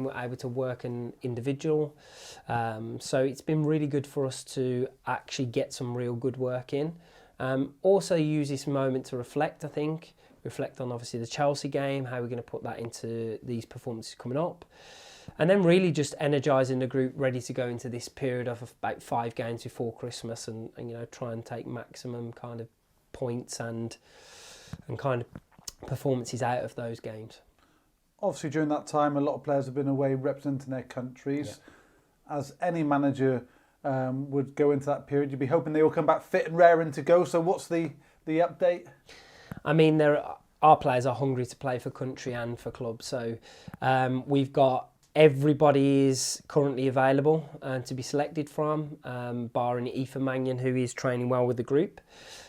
We're able to work an individual. So it's been really good for us to actually get some real good work in. Also use this moment to reflect, I think. Reflect on obviously the Chelsea game, how we're going to put that into these performances coming up. And then really just energising the group, ready to go into this period of about 5 games before Christmas and try and take maximum kind of points and kind of performances out of those games. Obviously, during that time, a lot of players have been away representing their countries. Yeah. As any manager would go into that period, you'd be hoping they all come back fit and raring to go. So what's the update? I mean, our players are hungry to play for country and for club. So we've got everybody is currently available to be selected from, barring Aoife Mannion, who is training well with the group.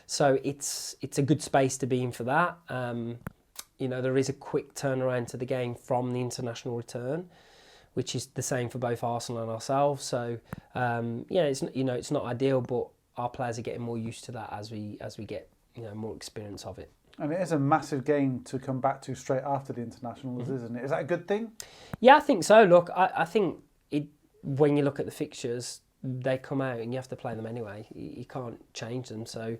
So it's a good space to be in for that. There is a quick turnaround to the game from the international return, which is the same for both Arsenal and ourselves. So it's not ideal, but our players are getting more used to that as we get more experience of it. And it is a massive game to come back to straight after the internationals, isn't it? Is that a good thing? Yeah, I think so. Look, I think when you look at the fixtures, they come out and you have to play them anyway. You can't change them. So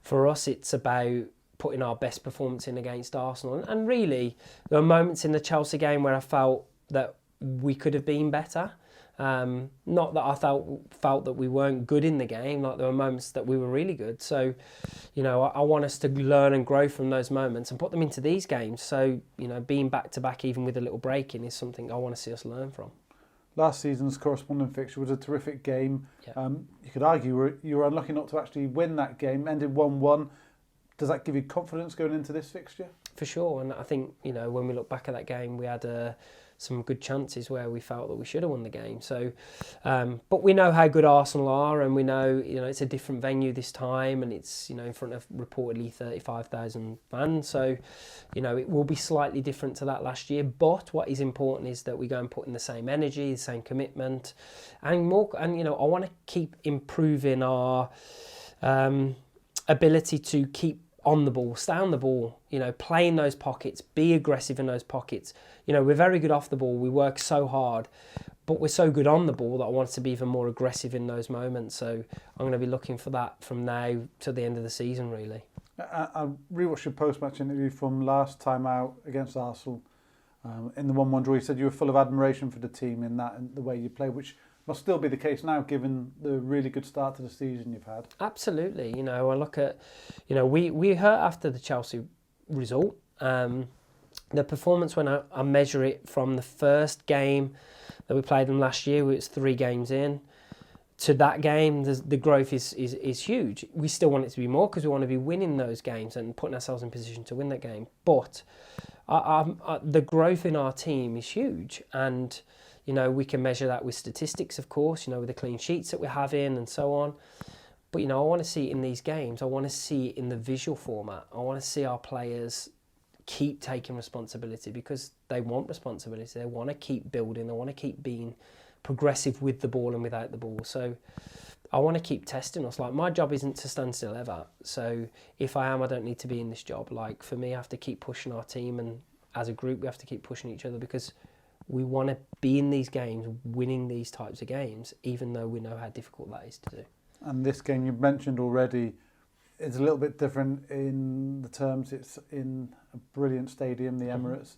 for us, it's about putting our best performance in against Arsenal. And really, there were moments in the Chelsea game where I felt that we could have been better. Not that I felt that we weren't good in the game. Like, there were moments that we were really good. So, I want us to learn and grow from those moments and put them into these games. So, being back to back, even with a little break in, is something I want to see us learn from. Last season's corresponding fixture was a terrific game. Yeah. You could argue you were unlucky not to actually win that game. Ended 1-1. Does that give you confidence going into this fixture? For sure, and I think when we look back at that game, we had some good chances where we felt that we should have won the game. So, but we know how good Arsenal are, and we know it's a different venue this time, and it's in front of reportedly 35,000 fans. So, it will be slightly different to that last year. But what is important is that we go and put in the same energy, the same commitment, and more. And I want to keep improving our ability to keep on the ball, stay on the ball, play in those pockets, be aggressive in those pockets. We're very good off the ball, we work so hard, but we're so good on the ball that I want to be even more aggressive in those moments. So I'm going to be looking for that from now to the end of the season, really. I rewatched your post-match interview from last time out against Arsenal. In the 1-1 draw, you said you were full of admiration for the team in that and the way you play, which must still be the case now, given the really good start to the season you've had. Absolutely. I look at, we hurt after the Chelsea result. The performance, when I measure it from the first game that we played them last year, it's 3 games in, to that game, the growth is huge. We still want it to be more because we want to be winning those games and putting ourselves in position to win that game. But the growth in our team is huge, and we can measure that with statistics, of course, with the clean sheets that we're having and so on. But, I want to see it in these games. I want to see it in the visual format. I want to see our players keep taking responsibility because they want responsibility. They want to keep building. They want to keep being progressive with the ball and without the ball. So I want to keep testing us. Like, my job isn't to stand still ever. So if I am, I don't need to be in this job. Like, for me, I have to keep pushing our team, and as a group, we have to keep pushing each other because we want to be in these games, winning these types of games, even though we know how difficult that is to do. And this game you've mentioned already is a little bit different in the terms it's in a brilliant stadium, the Emirates.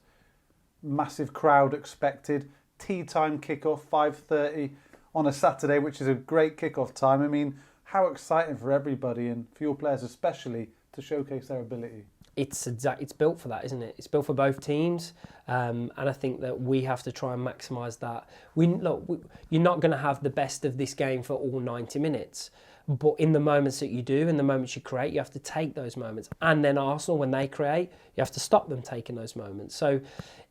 Massive crowd expected. Tea time kickoff, 5:30 on a Saturday, which is a great kickoff time. I mean, how exciting for everybody and for your players especially to showcase their ability. It's built for that, isn't it? It's built for both teams, and I think that we have to try and maximise that. You're not going to have the best of this game for all 90 minutes, but in the moments that you do, in the moments you create, you have to take those moments. And then Arsenal, when they create, you have to stop them taking those moments. So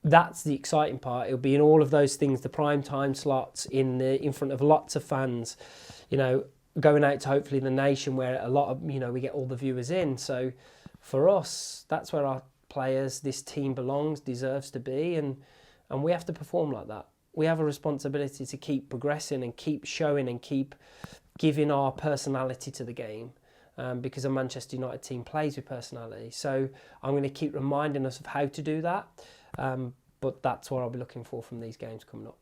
that's the exciting part. It'll be in all of those things, the prime time slots, in front of lots of fans, going out to hopefully the nation where a lot of, we get all the viewers in. So for us, that's where our players, this team belongs, deserves to be, and we have to perform like that. We have a responsibility to keep progressing and keep showing and keep giving our personality to the game, because a Manchester United team plays with personality. So I'm going to keep reminding us of how to do that, but that's what I'll be looking for from these games coming up.